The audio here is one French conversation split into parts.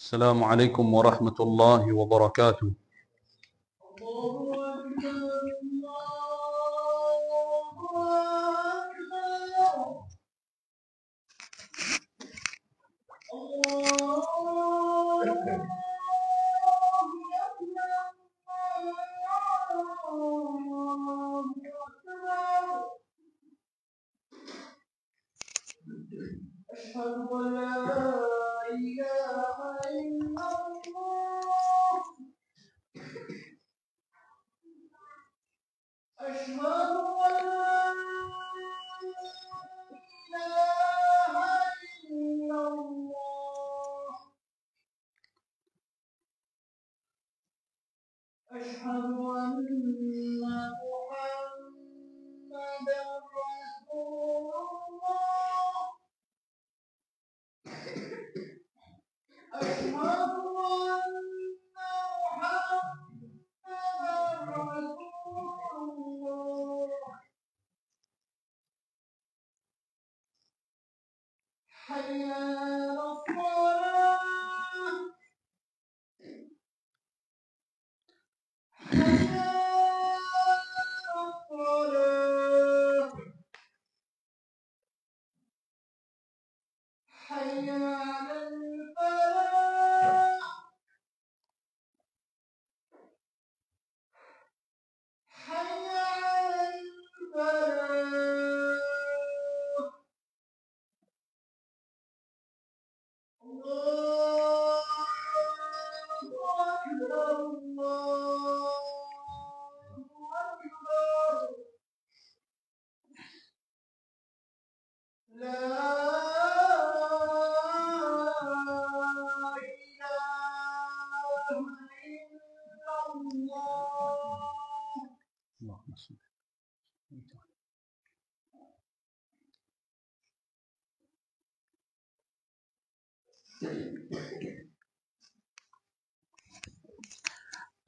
السلام عليكم ورحمة الله وبركاته.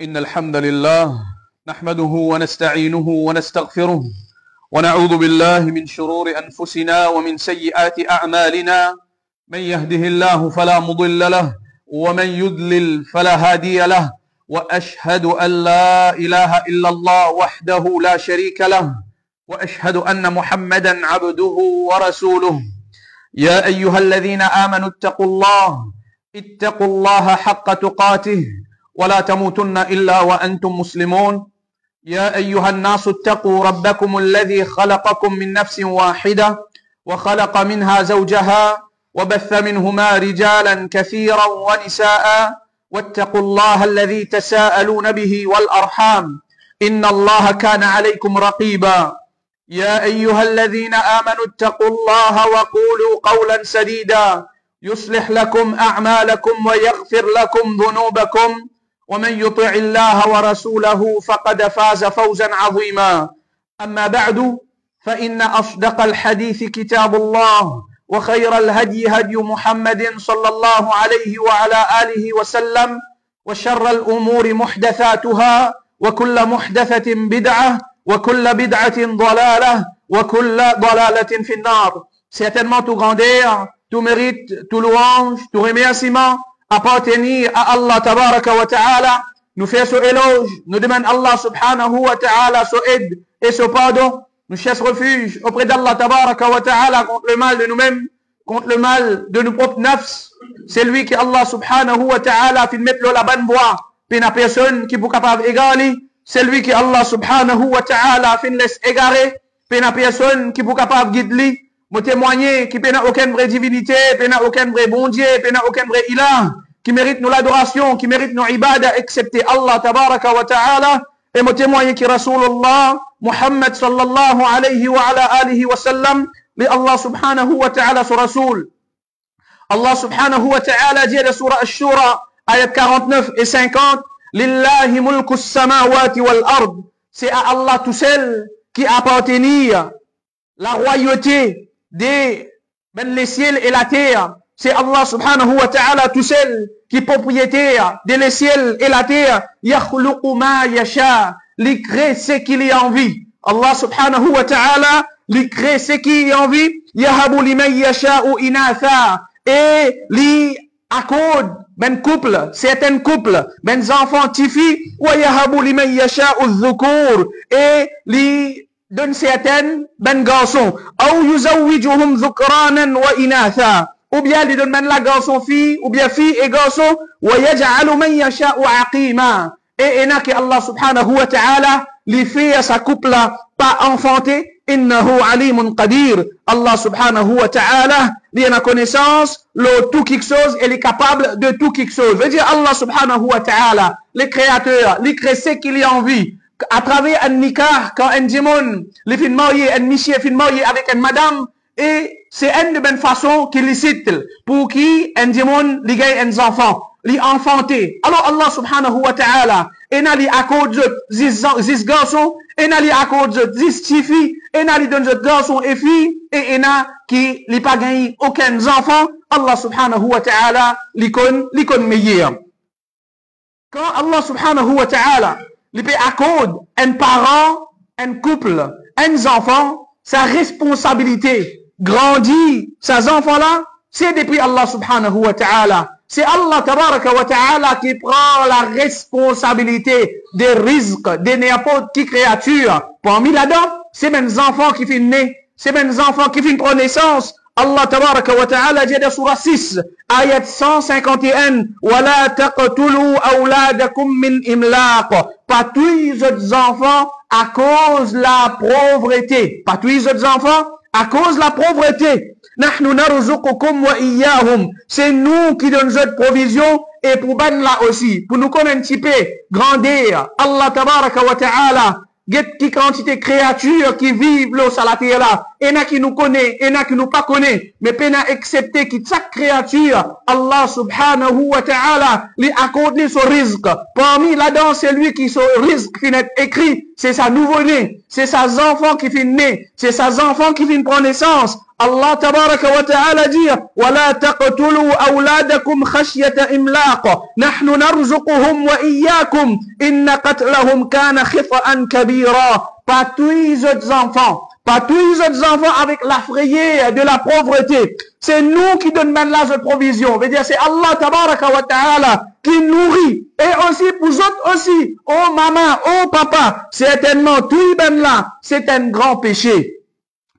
إن الحمد لله نحمده ونستعينه ونستغفره ونعوذ بالله من شرور أنفسنا ومن سيئات أعمالنا. من يهده الله فلا مضل له ومن يضلل فلا هادي له، وأشهد أن لا إله إلا الله وحده لا شريك له، وأشهد أن محمدا عبده ورسوله. يا أيها الذين آمنوا اتقوا الله حق تقاته ولا تموتن إلا وأنتم مسلمون. يا أيها الناس اتقوا ربكم الذي خلقكم من نفس واحدة وخلق منها زوجها وبث منهما رجالا كثيرا ونساء، واتقوا الله الذي تساءلون به والأرحام إن الله كان عليكم رقيبا. يا أيها الذين آمنوا اتقوا الله وقولوا قولا سديدا يصلح لكم أعمالكم ويغفر لكم ذنوبكم، ومن يطع الله ورسوله فقد فاز فوزا عظيما. أما بعد، فإن أصدق الحديث كتاب الله، وخير الهدي هدي محمد صلى الله عليه وعلى آله وسلم، وشر الأمور محدثاتها، وكل محدثة بدعة، وكل بدعة ضلالة، وكل ضلالة في النار. Certainement tout grandeur, tout mérite, tout louange, tout remerciement appartenir à Allah tabaraka wa ta'ala. Nous faisons ce éloge, nous demandons Allah subhanahu wa ta'ala son aide et son pardon. Nous cherchons refuge auprès d'Allah tabaraka wa ta'ala contre le mal de nous-mêmes, contre le mal de nos propres nafs. C'est lui qui Allah subhanahu wa ta'ala fait mettre la bonne voie, puis la personne qui est capable d'égaler. C'est lui qui Allah subhanahu wa ta'ala fait laisse égarer, puis la personne qui est capable de guider. Me témoigner qui n'a aucune vraie divinité, qui n'a aucun vrai bon Dieu, qui n'a aucun vrai ilah, qui mérite nos adorations, qui mérite nos ibadah, excepté Allah tabaraka wa ta'ala. Et me témoigner qui Rasulullah Muhammad sallallahu alayhi wa ala alihi wa sallam, li Allah subhanahu wa ta'ala sur Rasul. Allah subhanahu wa ta'ala dit dans surah Ash-Shura, ayat 49 et 50, Lillahi mulku samawati wal ard. C'est à Allah tout seul qui appartenait la royauté des les ciels et la terre. C'est Allah subhanahu wa ta'ala tout seul qui est propriétaire des ciels et la terre. Yakhluqu ma yasha, il crée ce qu'il y a envie. Allah subhanahu wa ta'ala, il crée ce qu'il y a envie. Yahabu liman yasha'u inatha, et li accorde ben couple, certains couples, ben enfants tifi, wa yahabu liman yasha'u dhukur, et li donne certaines ben garçons, ou yuzawwijuhum dhukranan wa inatha, ou bien li donne ben la garçon fille, ou bien fille et garçon, wa yaj'alu man yasha'u aqima, et ena que Allah subhanahu wa ta'ala li fait à sa couple pas enfanté, innahu alimun qadir. Allah subhanahu wa ta'ala, il a connaissance, le tout quelque chose, il est capable de tout quelque chose. Veut dire Allah subhanahu wa ta'ala, les créateurs, les créés qu'il y a en vie, à travers un nikah, quand un démon, les fin marié, un monsieur fin marié avec une madame, et c'est une de bonne façon qu'il licite, pour qui un démon, les gagne un enfant, les enfanter. Alors Allah subhanahu wa ta'ala, et n'a li accorde zis garçons, et n'a li accorde zis filles, et n'a li donne garçons et filles, et n'a qui li pas gagné aucun enfant, Allah subhanahu wa ta'ala, li kon meilleur. Quand Allah subhanahu wa ta'ala, li peut accorde un parent, un couple, un enfant, sa responsabilité, grandit, ces enfants-là, c'est depuis Allah subhanahu wa ta'ala. C'est Allah tabaraka wa ta'ala qui prend la responsabilité des risques de n'importe qui créature. Parmi là-dedans, c'est mes enfants qui finissent nés, c'est mes enfants qui finissent prendre naissance. Allah tabaraka wa ta'ala dit dans surah 6, ayat 151, وَلَا تَقْتُلُوا أَوْلَادَكُمْ مِنْ إِمْلَاقٍ. Pas tous les enfants à cause de la pauvreté. Pas tous les enfants à cause de la pauvreté. Nahnu narzuqukum wa iyyahum. C'est nous qui donnons notre provision et pour ben là aussi. Pour nous connaître un petit peu, grandir. Allah tabaraka wa ta'ala. Get qui quantité de créatures qui vivent là sur la terre là. Et n'a qui nous connaît, et n'a qui nous pas connaît. Mais peine à accepter que chaque créature, Allah subhanahu wa ta'ala, lui accorde son risque. Parmi là-dedans, c'est lui qui son risque qui est écrit. C'est sa nouveau-né. C'est ses enfants qui finissent nés. C'est ses enfants qui finissent prendre naissance. Allah tabaraka wa ta'ala dit وَلَا تَقْتُلُوا أَوْلَادَكُمْ خَشْيَةَ إِمْلَاقٍ نَحْنُ نَرْزُقُهُمْ وَإِيَّاكُمْ إِنَّ قَتْلَهُمْ كَانَ خِطْئًا كَبِيرًا. Pas tous les autres enfants, pas tous les autres enfants avec la frayeur de la pauvreté. C'est nous qui donnons maintenant la provision. Veut dire c'est Allah tabaraka wa ta'ala qui nourrit. Et aussi pour eux aussi, oh maman, oh papa, certainement tout ben là, c'est un grand péché.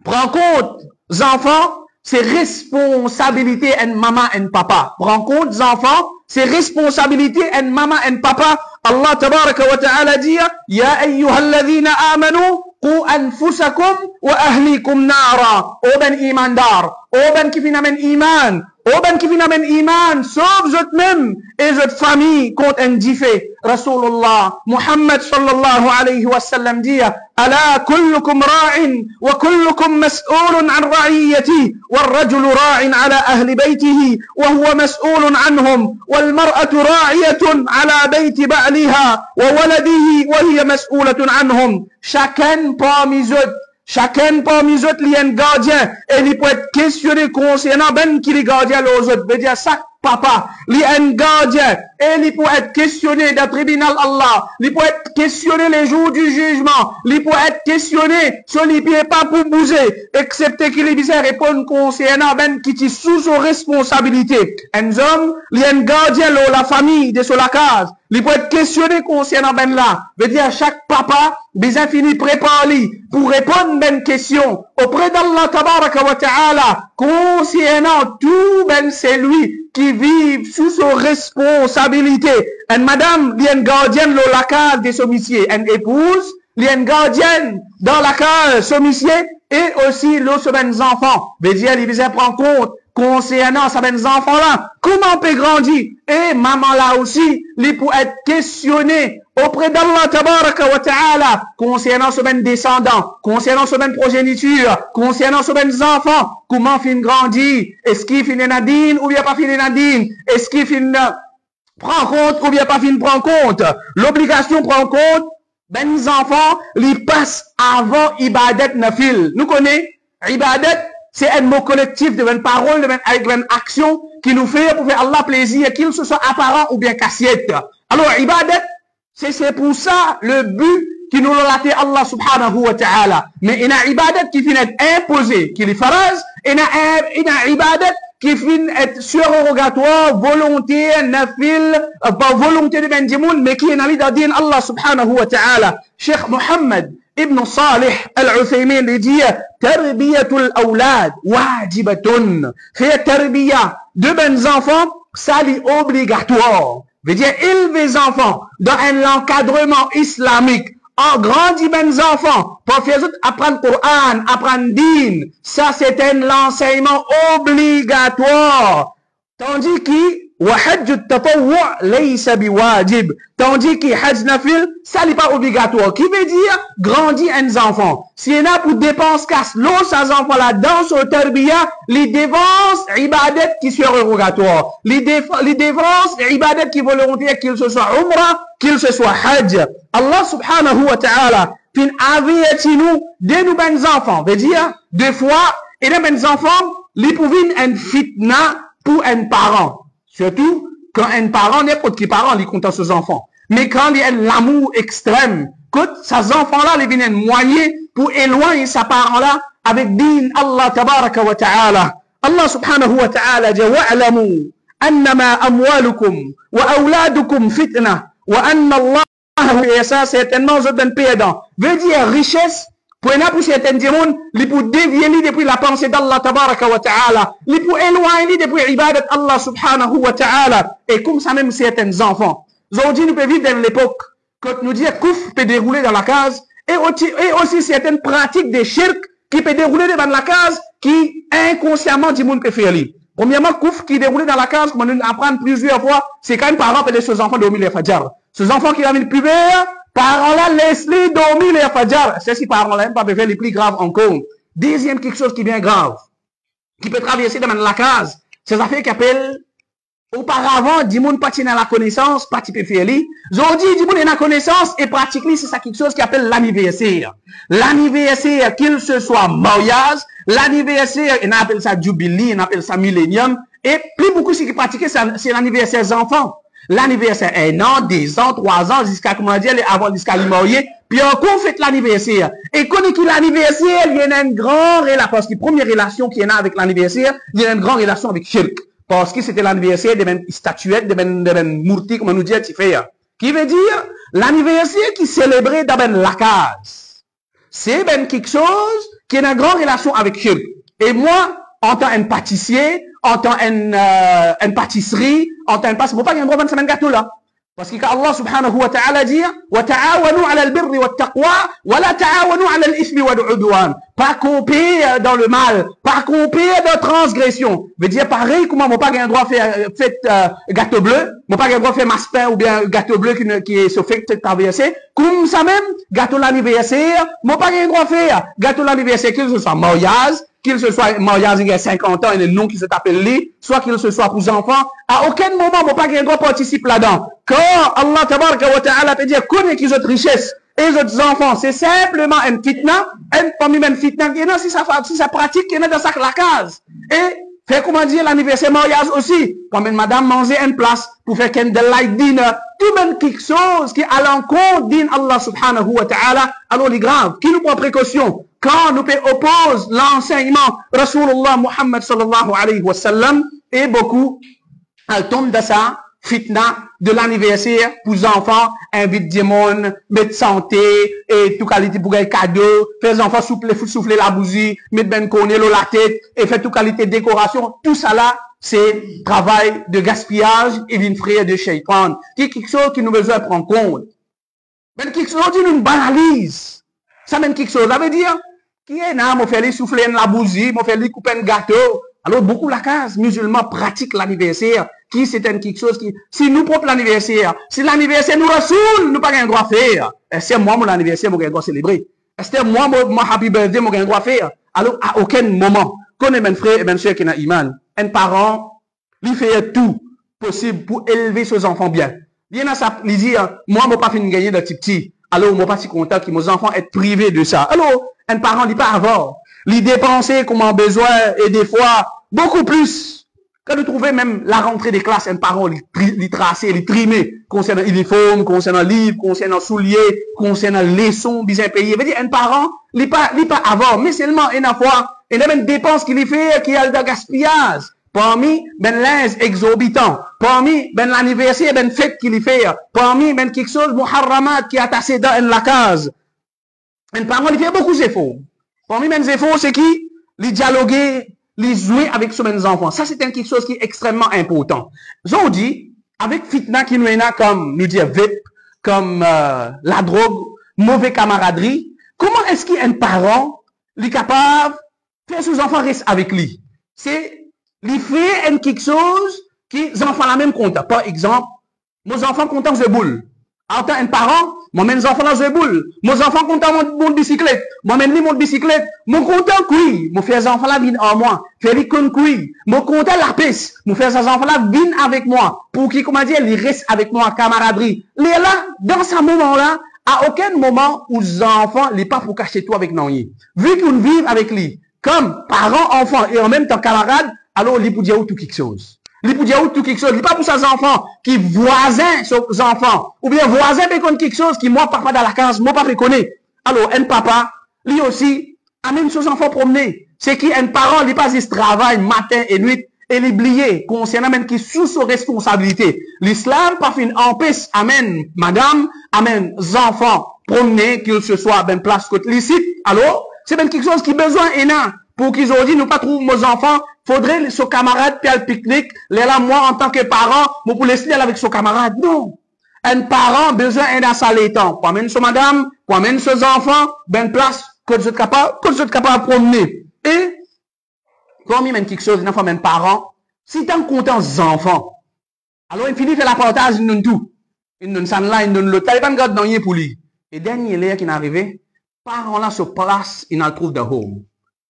Prends compte, enfants, c'est responsabilité en maman et papa. Prends compte, enfants, c'est responsabilité en maman et papa. Allah tabaraka wa ta'ala dit, Ya ayyuhalladhina amanu, qu anfusakum wa ahlikum nara. O ben imandar, o ben qui finamen iman, o ben qui finamen iman, sauf eux-mêmes et votre famille contre un diffé. Rasulullah, Muhammad sallallahu alayhi wa sallam dit, ألا كلكم راع وكلكم مسؤول عن رعيته والرجل راع على أهل بيته وهو مسؤول عنهم والمرأة راعية على بيت بعلها وولده وهي مسؤولة عنهم. Chacun parmi eux, il y a un gardien et il peut être questionné concernant ben qui est gardien aux autres. Veut dire ça. Papa, il y a un gardien et il peut être questionné dans le tribunal Allah. Il peut être questionné les jours du jugement. Il peut être questionné sur les pieds pas pour bouger, excepté qu'il ait répondre concernant ben qui est sous son responsabilité. Un homme, il y a un gardien là, la famille de sur la case. Il peut être questionné concernant ben là. Veut dire chaque papa, bien fini prépare lui pour répondre ben question auprès d'Allah tabaraka wa ta'ala concernant tout ben c'est lui qui vivent sous son responsabilité. Une madame, il y a une gardienne dans la case des sommissiers. Une épouse, il y a une gardienne dans la case sommissier et aussi l'autre semaines enfants. Veut dire, il prend compte concernant ces enfants-là. Comment on peut grandir? Et maman là aussi, il peut être questionné auprès d'Allah tabaraka wa ta'ala concernant ce ben descendant, concernant ce ben progéniture, concernant ce ben enfants. Comment fin grandir? Est-ce qu'il finit nadine ou bien pas finit nadine? Est-ce qu'il finit prend compte ou bien pas fin prend compte? L'obligation prend compte. Ben les enfants, ils passent avant ibadat nafil. Nous connaissons ibadat. C'est un mot collectif de une parole, avec une action qui nous fait pour faire Allah plaisir, qu'il se soit apparent ou bien cassiette. Alors, ibadat, c'est pour ça le but qui nous l'a relaté Allah subhanahu wa ta'ala. Mais il y a ibadat qui finit imposé, qui est faraz, il y a ibadat qui finit être surérogatoire, volonté, nafil, pas volonté de ben dimoun, mais qui est dans din Allah subhanahu wa ta'ala. Cheikh Mohammed ibn Salih al-Uthaymin dit tarbiyatul awlad wajibatun. Faire tarbiya de ben enfants, ça est obligatoire. Veut dire élever les enfants dans un encadrement islamique. En grandit ben enfants pour faire apprendre le Coran, apprendre din. Ça c'est un enseignement obligatoire. Tandis que وحج التطوع ليس بواجب. Tandis que hajj nafil, ça n'est pas obligatoire. Qui veut dire grandir un enfant. Si on a pour dépenses casse, l'eau, ces enfants-là, dans ce tarbiya, les dépenses ibadat qui sont rérogatoires. Les dépenses ibadat qui volontaires, qu'il se soit umrah, qu'il se soit hajj. Allah subhanahu wa ta'ala, fin aviez-nous de nous ben enfants. Veut dire, deux fois, et les ben enfants, les pouvines un fitna pour un parent. Surtout, quand un parent, n'importe qui parent, il compte ses enfants. Mais quand il y a l'amour extrême, quand ces enfants-là, ils viennent moyen pour éloigner sa parent-là avec din Allah tabaraka wa ta'ala. Allah subhanahu wa ta'ala dit, wa'alamu, annama amwalukum, wa awladukum fitna, wa anna Allah, et ça, certainement, je donne pédant. Veut dire richesse, pour certains diront, les pour dévier depuis la pensée d'Allah tabaraka wa ta'ala, les pour éloigner depuis ibadat Allah subhanahu wa ta'ala, et comme ça même certains enfants. Aujourd'hui, nous pouvons vivre dans l'époque, quand nous disons kouf peut dérouler dans la case, et aussi certaines pratiques de shirk qui peut dérouler dans la case, qui inconsciemment du monde peut faire lire. Premièrement, kouf qui déroule dans la case, comme on apprend plusieurs fois, c'est quand un parent peut laisser ses enfants dormir les fajr. Ces enfants qui ont une pubère, parents-là, laisse-les dormir les fajr. Ces parents-là, même pas faire les plus graves encore. Deuxième, quelque chose qui est bien grave, qui peut traverser dans la case, ces affaires qui appellent, auparavant, du monde pas dans la connaissance, pas type faire li. Aujourd'hui, du monde est dans la connaissance et pratiquement, c'est ça quelque chose qui appelle l'anniversaire. L'anniversaire, qu'il se soit mariage, l'anniversaire, on appelle ça jubilé, on appelle ça millénium, et plus beaucoup ce qui pratiquent, c'est l'anniversaire des enfants. L'anniversaire, 1 an, 2 ans, 3 ans, jusqu'à, comment dire, avant jusqu'à le marier, puis encore fait l'anniversaire. Et quand on l'anniversaire, il y a une grande relation, parce que la première relation qu'il y a avec l'anniversaire, il y a une grande relation avec shirk. Parce que c'était l'anniversaire de statuettes, de mourti, comme on nous dit, qui veut dire, l'anniversaire qui célébrait dans la case. C'est quelque chose qui a une grande relation avec shirk. Et moi, en tant qu'un pâtissier, en tant qu'une pâtisserie, en tant qu'un pâtisserie, je ne peux pas gagner un gros semaine gâteau là. Parce que Allah subhanahu wa ta'ala dit, wa ta'awanu ala al-birri wa taqwa, wa la ta'awanu ala al-ithmi wa al-udwan. Pas couper dans le mal, pas couper de transgression. Veut dire pareil, comment mon pas gagner droit faire gâteau bleu, mon pas gagner droit faire maspin ou bien gâteau bleu qui est se fait traverser. Comme ça même, gâteau l'anniversaire, mon pas gagner droit faire gâteau l'anniversaire, qu'il se soit mariage, qu'il se soit mariage il y a 50 ans et le nom qui se t'appelle lui, soit qu'il se soit pour les enfants, à aucun moment, mon pas gagner droit participe là-dedans. Quand Allah tabaraka wa ta'ala peut dire, connaît qu'ils ont richesse, et les autres enfants, c'est simplement un fitna, parmi même fitna, qui est là, si ça pratique, qui est là dans la case. Et, fait comment dire, l'anniversaire mariage aussi. Quand même, madame manger une place, pour faire candlelight dinner, tout même quelque chose qui est à l'encontre d'Allah subhanahu wa ta'ala, alors les graves, qui nous prend précaution. Quand nous oppose l'enseignement, Rasulullah Muhammad sallallahu alayhi wa sallam, et beaucoup, elle tombe dans ça, fitna de l'anniversaire pour les enfants, invite du monde, mettre santé, et tout qualité pour les cadeaux, faire les enfants souffler la bougie, mettre ben connaît la tête, et faire tout qualité de décoration. Tout ça là, c'est travail de gaspillage et d'une frère de shaitan. C'est quelque chose qui nous besoin de prendre compte. Mais quelque chose qui nous banalise. Ça même quelque chose, ça veut dire, qui est là, m'ont fait les souffler la bougie, m'ont fait les couper un gâteau. Alors, beaucoup la case musulmans pratiquent l'anniversaire, qui c'est quelque chose qui, si nous prenons l'anniversaire, si l'anniversaire nous rassoule, nous pas un droit à faire. C'est moi, mon anniversaire, mon droit à célébrer. C'est moi, mon happy birthday, mon droit à faire. Alors, à aucun moment, qu'on est mes frères et mes soeurs qui ont iman, un parent, lui fait tout possible pour élever ses enfants bien. Bien à ça, lui dire, moi, mon pas fini de gagner de petit. Alors, moi, pas si content que mes enfants être privés de ça. Alors, un parent, il pas avoir. Il dépenser comme en besoin et des fois, beaucoup plus. Quand vous trouvez même la rentrée des classes, un parent, il tracer, il trimer, concernant l'uniforme, concernant livre, concernant souliers, concernant leçons, bien payés. Veut dire, un parent, il pas avoir, mais seulement une fois, et même une dépense qu'il fait, qui a le gaspillage. parmi ben linge exorbitant, parmi ben l'anniversaire ben fête qu'il y fait, parmi ben quelque chose muharramat qui a tassé dans la case. Un parent il fait beaucoup d'efforts. Parmi mes efforts c'est qui les dialoguer, les jouer avec ses enfants. Ça c'est quelque chose qui est extrêmement important. Aujourd'hui, avec fitna qui nous est là comme nous dire vape, comme la drogue, mauvaise camaraderie, comment est-ce qu'un parent est capable de faire ses enfants restent avec lui? C'est lui faire quelque chose qui les enfants la même compte. Par exemple, mes enfants comptent de boule. En tant que parent, moi mes enfants là de boule. Mes enfants comptent mon bicyclette. Moi même mon bicyclette. Mon content couille. Mon frère enfants là viennent en moi. Faire les con couille. Mon content la peste. Mon frère enfants là viennent avec moi. Pour qui comment dire, ils restent avec moi camaraderie. Les là dans ce moment là, à aucun moment où les enfants les pas pour cacher tout avec non. Vu qu'ils vivent avec lui comme parents, enfants et en même temps camarades, alors il peut dire tout quelque chose. Il peut dire tout quelque chose. Il n'est pas pour ses enfants qui voisins ses enfants. Ou bien voisins peut quelque chose qui moi papa dans la case, moi pas connaît. Alors un papa, lui aussi, amène ses enfants promener. C'est qui un parent, il pas il travaille matin et nuit et l'oublier concernant même qui sous sa responsabilité. L'islam pas fin empêche amène madame, amène enfants promener qu'il se soit ben place côté licite. Alors c'est ben quelque chose qui besoin énorme. Pour qu'ils ont dit, nous pas trouver nos enfants, faudrait son camarade puis le pique-nique, là, moi, en tant que parent, moi, pour laisser aller avec son camarade. Non. Un parent, besoin d'un salle temps. Pour amener son madame, pour amener ses enfants, ben place, que vous êtes capable de promener. Et, comme il y a quelque chose, une fois, un parent, si t'es content des enfants, alors il finit de la partage, il donne tout. Il donne ça là, il donne l'autre. T'as pas de garde dans rien pour lui. Et dernier l'air qui est arrivé, parents là se place, il en trouve de home.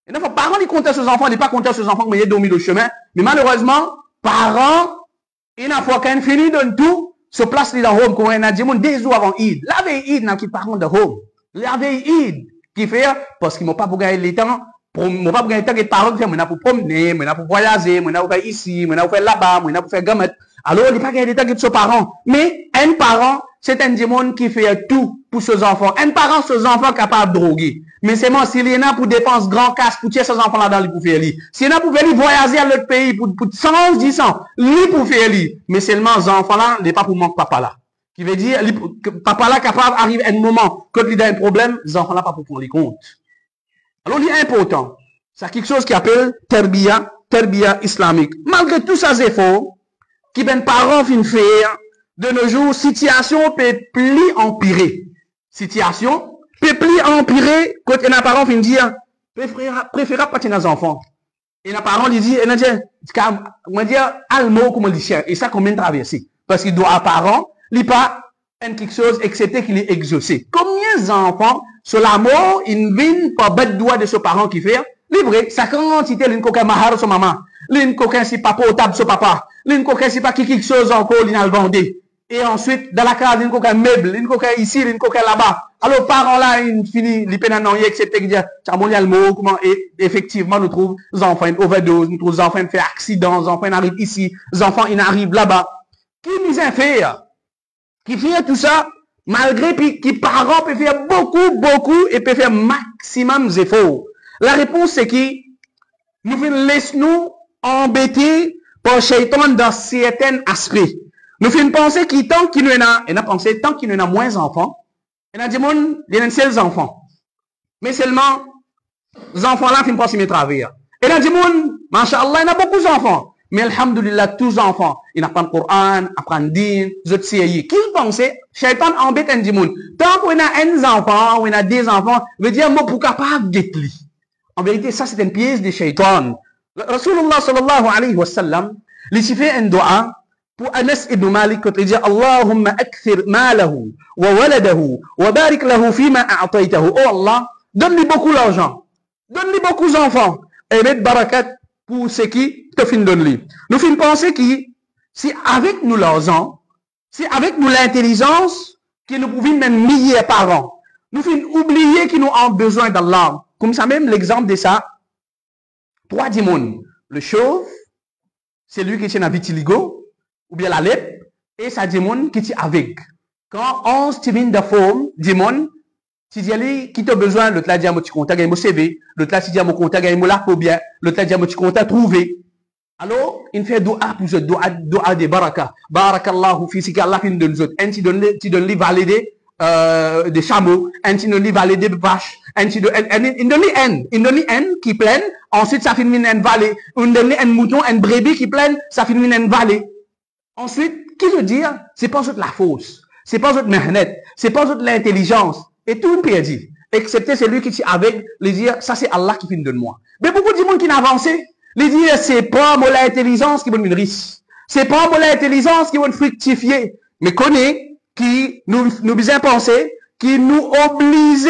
Et donc, parents, ils comptent sur ses enfants, ils pas comptent sur ses enfants, mais ils ont dormi le chemin. Mais malheureusement, parents, il n'a pas qu'un fini de tout, se place dans home, quand on a dit, des jours avant Eid. La veille Eid, n'a qui parents de home. La veille Eid, qui fait, parce qu'ils m'ont pas pour gagner le temps, m'ont pas pour gagner le temps que les parents font, m'ont pour promener, m'ont pour voyager, m'ont pour faire ici, m'ont pour faire là-bas, m'ont pour faire gamet. Alors, il n'y a pas gagné le temps que ses parents. Mais, un parent, c'est un démon qui fait tout pour ses enfants. Un parent, ses enfants capables de droguer. Mais c'est moi, s'il y en a pour dépenser grand cash pour tirer ses enfants là-dedans, lui pour faire lui. S'il y en a pour faire lui voyager à l'autre pays pour 100, 10 ans, lui pour faire lui. Mais seulement ces enfants là, n'est pas pour manquer papa là. Qui veut dire, que papa là capable arrive à un moment, quand il a un problème, les enfants là pas pour prendre les comptes. Alors, il est important. C'est quelque chose qui appelle terbiya islamique. Malgré tous ces efforts, qui ben parents viennent faire, de nos jours, situation peut plus empirer. Situation peut plus empirer quand un parent vient dire, préférable pas tes enfants. Et un parent lui dit, on va dire, almo comme le chien. Et ça, combien de traverser? Parce qu'il doit, à parent, il pas quelque chose, excepté qu'il est exaucé. Combien d'enfants, sur la mort, ils viennent par bête doigt de ce parent qui fait, libre, sa quantité, l'une coquin mahar sur maman, l'une coquin si papa au table sur papa, l'une coquin si pas quelque chose encore, l'une a le vendé. Et ensuite, dans la case, l'une coquin meuble, l'une coquin ici, l'une coquin là-bas. Alors, parents là, ils finissent, les peines non, excepté que dire, ça il y a le mot, comment, et effectivement, nous trouvons les enfants une overdose, nous trouvons les enfants fait accident, les enfants arrivent ici, les enfants ils arrivent là-bas. Qui nous a fait? Qui fait tout ça, malgré qui parents peuvent faire beaucoup, et peuvent faire maximum d'efforts. La réponse c'est qui, nous laissons embêter par Shaitan dans certains aspects. Nous faisons penser qu'il tant qu'il nous a, et nous pensé tant qu'il nous a moins d'enfants, il y a des gens, il y a seuls enfants. Mais seulement, les enfants là finissent pas s'y mettre à travailler. Et il y a des gens, Masha'Allah, il y a beaucoup d'enfants. Mais alhamdoulilah, tous les enfants, ils apprennent le Coran, apprennent le din, les autres séries. Qui pensait, Shaitan embête un démon. Tant qu'on a un enfant, ou on a des enfants, veut dire, moi, pour capable d'être lui. En vérité, ça, c'est une pièce de Shaitan. Rasulullah sallallahu alayhi wa sallam, il fait un doa pour Anas ibn Malik, quand il dit, Allahumma akthir malahu, wa waladahu, wa barik lahu fima a'taytahu. Oh Allah, donne-lui beaucoup d'argent. Donne-lui beaucoup d'enfants. Et mets barakat pour ce qui te fin donne-lui. Nous fin penser que, si avec nous l'argent, si avec nous l'intelligence, que nous pouvons même milliers par an, nous fin oublier que nous avons besoin d'Allah. Comme ça même, l'exemple de ça, 3 démons. Le chauve, c'est lui qui tient la vitiligo, ou bien la lèpre, et ça démon qui tient avec. Quand 11 timines de forme, démon, si tu dis qui t'a besoin, l'autre là dit à mon CV, l'autre là si dit à mon contact, il m'a là pour bien, l'autre là dit à mon contact trouvé. Alors, il fait dua pour ce dua de baraka. Barakallahu fi, c'est qu'Allah finit de nous autres. Un tu donnes les valider des chameaux, un tu donnes les valider des vaches, un tu donnes un qui pleine, ensuite ça finit une vallée. On donne un mouton, un brebis qui pleine, ça finit une vallée. Ensuite, qui veut dire, c'est pas la fausse, c'est pas votre mehnet, c'est pas votre l'intelligence. Et tout le pays dit, excepté celui qui dit avec, les dire, ça c'est Allah qui finit de moi. Mais beaucoup de monde qui n'a avancé. Les dire, c'est pas mon intelligence qui va nous riche. C'est pas mon intelligence qui va nous fructifier. Mais connaît, qui nous bien penser, qui nous oblige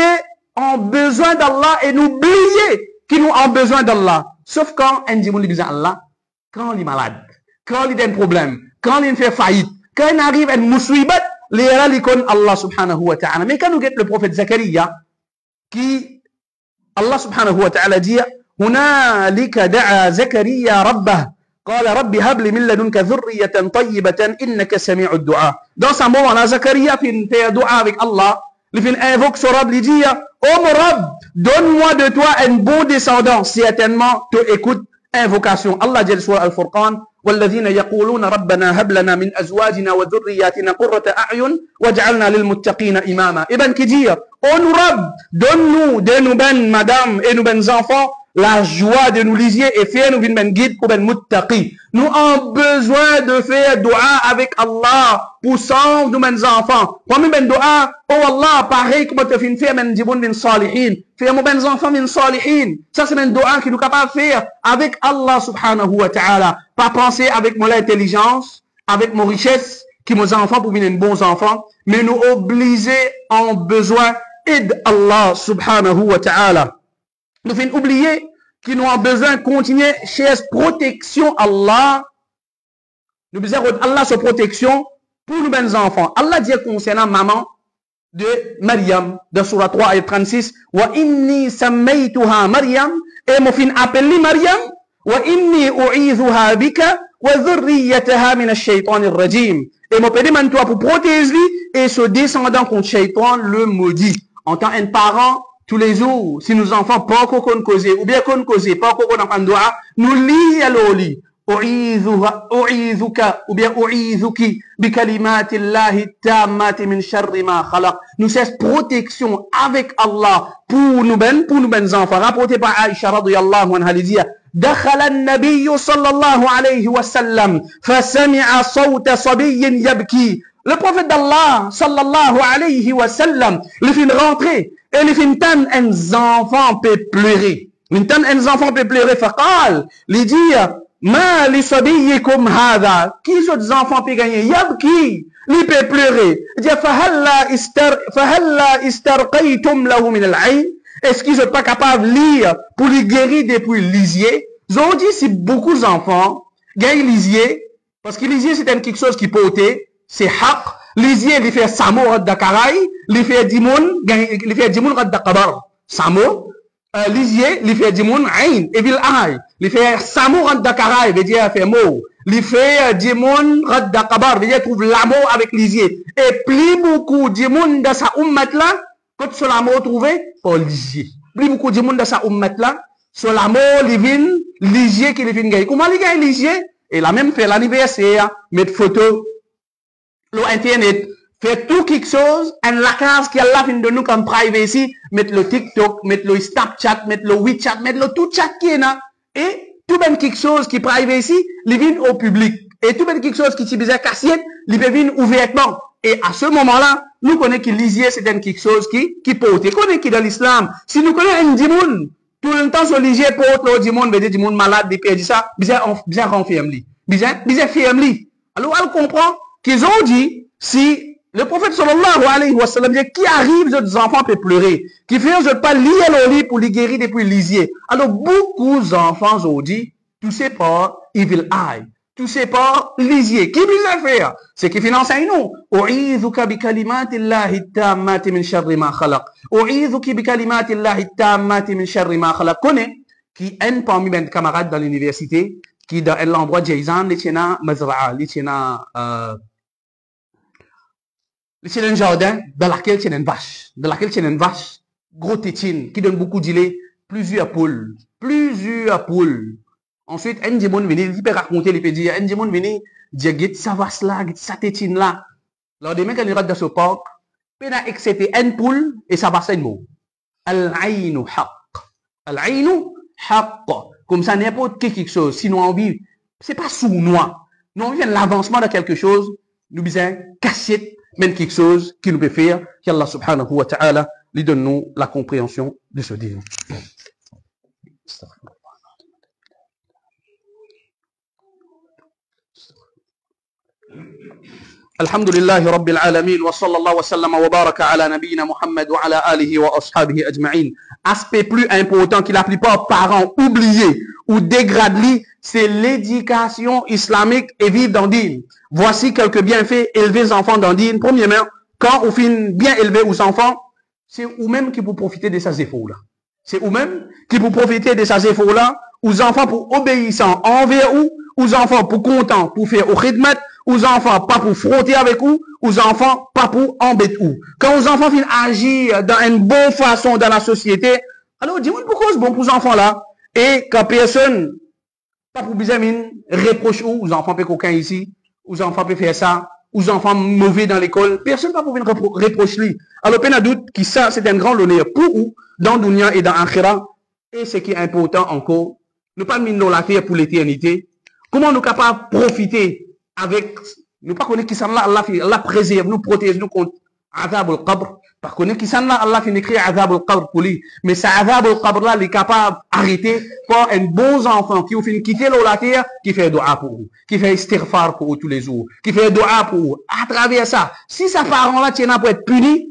en besoin d'Allah et nous oublier qui nous ont besoin d'Allah. Sauf quand un démon lui dit Allah, quand il est malade, quand il a un problème, quand il fait faillite, quand il arrive à une moussouibat, les ralikon Allah subhanahu wa ta'ala. Mais quand nous guette le prophète Zakaria, qui, Allah subhanahu wa ta'ala dit, هنالك دعا زكريا ربه قال رب هب لي من لدنك ذرية طيبة إنك سميع الدعاء. Dans ce moment-là, Zakaria fait dua avec Allah, il fait invoque son Rab, il dit, oh mon Rab, donne-moi de toi un bon descendant. Certainement, tu écoutes invocation. Allah dit sur Al-Furqan, والذين يقولون ربنا هب لنا من أزواجنا وذرياتنا قرة أعين واجعلنا للمتقين إماما. Ibn qui dit, oh nous Rab, donne-nous de nous ben madame et nous ben enfants la joie de nous lisier et faire nous une guide pour ben muttaqi. Nous avons besoin de faire dua avec Allah pour sauver nous ben enfants. Pour nous ben dua, oh Allah, pareil comme tu fais faire ben djiboun ben salihin. Faire nous ben enfants ben salihin. Ça c'est ben dua qui nous capable de faire avec Allah subhanahu wa ta'ala. Pas penser avec mon intelligence, avec mon richesse, qui nos enfants pour venir bons enfants, mais nous obliger en besoin aide Allah subhanahu wa ta'ala. Nous faisons oublier qu'ils nous ont besoin de continuer chez protection Allah. Nous besoin Allah sa protection pour nos bons enfants. Allah dit concernant maman de Maryam, dans Surah 3 et 36, wa inni sammaytuha Maryam, et mon fin appelé Maryam, wa inni u'idhuha bika wa dhurriyyataha min ash-shaytan ar-rajim. Et mon pédé toi pour protéger et ce descendant contre Shaitan le maudit. En tant qu'un parent, tous les jours, si nos enfants pas qu'on cause, ou bien qu'on cause, pas qu'on en doit, nous lit à l'oli. أعيذك ou bien أعيذك بكلمات الله التامات من شر ما خلق. Nous cesse protection avec Allah pour nous ben enfants. Rapporté par Aïcha radiyallahu anha, elle dit دخل النبي صلى الله عليه وسلم فسمع صوت صبي يبكي. Le prophète d'Allah sallallahu alayhi wa sallam, il fait rentrer et il fait entendre un enfant peut pleurer. Entendre un enfant peut pleurer. فقال, il dit ما لصبيكم هذا. Qui ces enfants peuvent gagner? Yabki, il peut pleurer. Il dit فهلا استرقيتم له من العين. Est-ce qu'ils sont pas capables de lire pour les guérir depuis lisier? Ils ont dit si beaucoup d'enfants gagnent lisier, parce que lisier c'est quelque chose qui peut ôter, c'est haq. Lisier, il fait samo rad dakaray, il fait dimoun rad dakabar. Samo, lisier, il fait dimoun ain, et vil ay. Il fait samo rad dakaray, veut dire fait mot. Il fait dimoun rad dakabar, veut dire trouve l'amour avec lisier. Et plus beaucoup dimoun dans sa ummat là, quand sur l'amour trouvé, pour lisier. Plus beaucoup dimoun dans sa ummat là, sur l'amour, il vient lisier qui vient gagner. Comment il gagne lisier? Et la même fait l'anniversaire, mettre photo, l'internet, fait tout quelque chose, en la case qui a la fin de nous comme privacy, mettre le TikTok, mettre le Snapchat, mettre le WeChat, mettre le tout chat qui est là. Et tout ben quelque chose qui privacy, il vient au public. Et tout ben quelque chose qui est cassiette, il vient ouvertement. Et à ce moment-là, nous connaissons que lisier, c'est quelque chose qui porte. Nous connaissons que dans l'islam, si nous connaissons un dimoun, tout le temps, sur lisier porte, le dimoun, veut dire dimoun malade, des perdu ça, bien confirme-li. Bien ferme-li. Alors, elle comprend qu'ils ont dit, si le prophète sallallahu alayhi wa sallam dit, qui arrive, les enfants peuvent pleurer, qui fait, je ne pas lire le lit pour les guérir depuis lisier. Alors, beaucoup d'enfants ont dit, tu sais pas, evil eye. Tu sais pas, lisier. Qui peut le faire? C'est qui finance nous. أعيذك بكلمات الله التامات من شر ما خلق. أعيذك بكلمات الله التامات من شر ما خلق. Connais, qui un parmi mes camarades dans l'université, qui dans l'endroit de Jayzan, il tient un mazra'a, il tient un jardin dans lequel il y a une vache. Dans lequel il y a une vache, gros tétine, qui donne beaucoup de lait, plusieurs poules. Ensuite, un démon venu, il peut raconter, il peut dire, un démon venu, dire, get ça va cela, get ça tétine là. Lors des mecs, quand ils rentrent dans ce parc, il peut accepter une poule et ça va c'est un mot. Al-aïnu haqq. Al-aïnu haqq. Comme ça, n'importe quelque chose, sinon on vit, c'est pas sournois. Nous, on vient l'avancement de quelque chose, nous besoin casser même quelque chose qui nous peut faire, qu'Allah subhanahu wa ta'ala lui donne nous la compréhension de ce dîme. Alhamdulillahi Rabbil Alamin wa sallallahu wa sallam wa baraka ala nabiyyina Muhammad wa ala alihi wa ashabihi ajma'in. Aspect plus important que la plupart parents oubliés ou dégradent, c'est l'éducation islamique et vivre dans dîne. Voici quelques bienfaits élever les enfants dans dîne. Premièrement, quand on finit bien élever aux enfants, c'est vous-même qui vous profitez de ces efforts-là. C'est vous-même qui vous profitez de ces efforts-là, aux enfants pour obéissant envers vous, aux enfants pour contents, pour faire au khidmat, aux enfants pas pour frotter avec vous, aux enfants pas pour embêter vous. Quand aux enfants finissent agir dans une bonne façon dans la société, alors dis-moi pourquoi c'est bon pour les enfants là. Et quand personne, pas pour besoin reproche aux enfants peut coquin ici, aux enfants peut faire ça, aux enfants mauvais dans l'école, personne pas pour venir reprocher lui. Alors peine à doute que ça c'est un grand honneur pour vous dans dunya et dans akhira. Et ce qui est important encore, ne pas mettre la terre pour l'éternité. Comment nous sommes capables de profiter avec, nous pas connaître qui sont là, Allah préserve, nous protège, nous contre Azab al-Qabr. Pas connaître qui sont là, Allah finit écrire Azab al-Qabr pour lui. Mais ça Azab al-Qabr là, il est capable d'arrêter pour un bon enfant qui finit quitter la terre, qui fait dua pour vous, qui fait istighfar pour vous tous les jours, qui fait dua pour vous. À travers ça, si sa parent là tient pour être puni,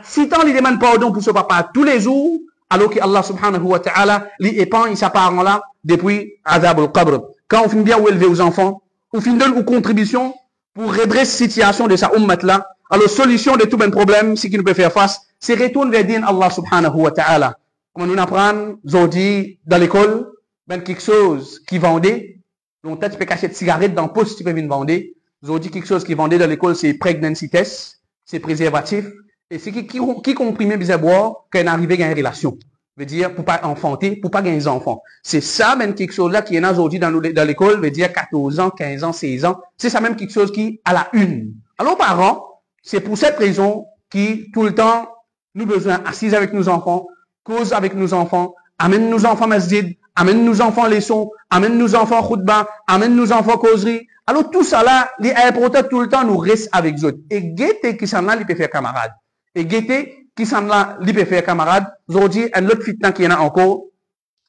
si tant il demande pardon pour ce papa tous les jours, alors que Allah subhanahu wa ta'ala, lui épargne sa parent là depuis Azab al-Qabr. Quand on finit bien élever aux enfants, on finit donne une contribution pour redresser la situation de sa ummat là. Alors, solution de tout ben problème, ce qui nous peut faire face, c'est retourner vers din Allah subhanahu wa ta'ala. Comme nous apprenons, aujourd'hui, dans l'école, ben quelque chose qui vendait, donc peut-être tu peux cacher des cigarettes dans le poste, tu peux venir vendre. Aujourd'hui, quelque chose qui vendait dans l'école, c'est pregnancy test, c'est préservatif, et c'est qui comprimait bien boire quand il arrive à une relation. Veut dire, pour pas enfanter, pour pas gagner des enfants. C'est ça, même quelque chose là qui est aujourd'hui dans l'école, veut dire 14 ans, 15 ans, 16 ans. C'est ça même quelque chose qui, à la une. Alors, parents, c'est pour cette raison qui, tout le temps, nous besoin assis avec nos enfants, cause avec nos enfants, amène nos enfants masjid, amène nos enfants leçons, amène nos enfants khutba, amène nos enfants causerie. Alors, tout ça là, les important tout le temps, nous reste avec eux. Et guetter qui s'en là, il peut faire camarade. Et guetter qui s'en là, il peut faire camarade. Aujourd'hui, un autre fitna qui y en a encore,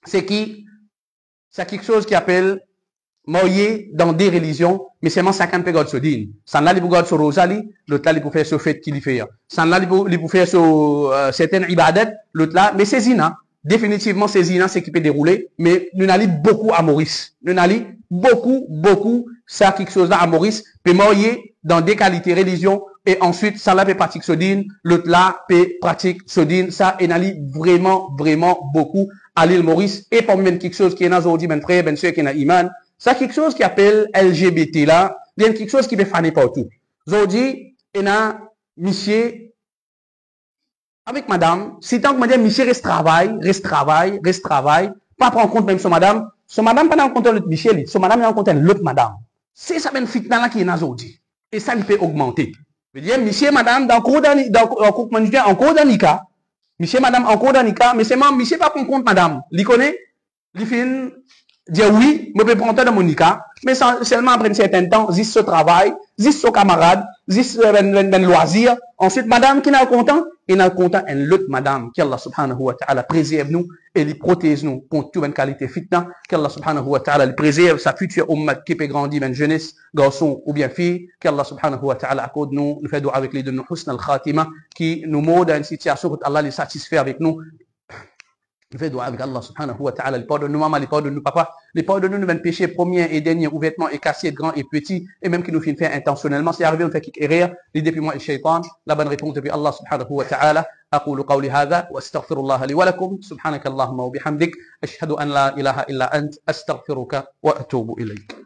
c'est quelque chose qui appelle moyer dans des religions, mais seulement 50 pégodes se disent. Sans là, il peut faire sur Rosali, l'autre là, il peut faire sur fête qu'il fait. Sans là, il peut faire sur certaines ibadat, l'autre là, mais c'est zina. Définitivement, c'est zina, c'est qui peut dérouler, mais nous n'allons beaucoup à Maurice. Nous n'allons beaucoup, ça quelque chose là à Maurice, peut moyer dans des qualités religion, et ensuite, ça là peut pratique sodine, l'autre là peut pratique sodine, ça, et n'allons vraiment beaucoup à l'île Maurice, et pour même quelque chose qui est aujourd'hui, ben frère, ben soeur, qui est dans iman, ça quelque chose qui appelle LGBT là, il y a quelque chose qui peut faner partout. Aujourd'hui, il y a monsieur avec madame, si tant que madame, monsieur reste travail, pas prendre en compte même son madame pas en compte l'autre monsieur, son madame en compte l'autre madame. C'est ça même fitna là qui est aujourd'hui. Et ça, il peut augmenter. Je veux dire, monsieur, madame, dans cours en cours d'anika, monsieur, madame, en cours d'anika, mais c'est moi, monsieur pas prendre compte madame. Il connaît, il fin dire oui, je peux prendre dans mon nika, mais seulement après un certain temps, juste ce travail, juste ce camarade, juste ben loisir. Ensuite, madame qui n'a content, et n'a content une l'autre madame, qu'Allah subhanahu wa ta'ala préserve nous et lui protège nous contre toute une qualité fitna, qu'Allah subhanahu wa ta'ala lui préserve sa future ummat qui peut grandir, ben jeunesse, garçon ou bien fille, qu'Allah subhanahu wa ta'ala accorde nous fait doigt avec les de nous husn al-khatima, qui nous mode à une situation où Allah les satisfait avec nous. Il fait doigt avec Allah subhanahu wa ta'ala, il pardonne nous maman, il pardonne nous papa, il pardonne nous même péché premier et dernier, ouvertement et cassé, grand et petit, et même qui nous fait faire intentionnellement. C'est arrivé, on fait quelque erreur, l'idée depuis moi et shaitan, la bonne réponse depuis Allah subhanahu wa ta'ala. أقول قولي هذا وأستغفر الله لي ولكم سبحانك اللهم وبحمدك أشهد أن لا إله إلا أنت أستغفرك وأتوب إليك.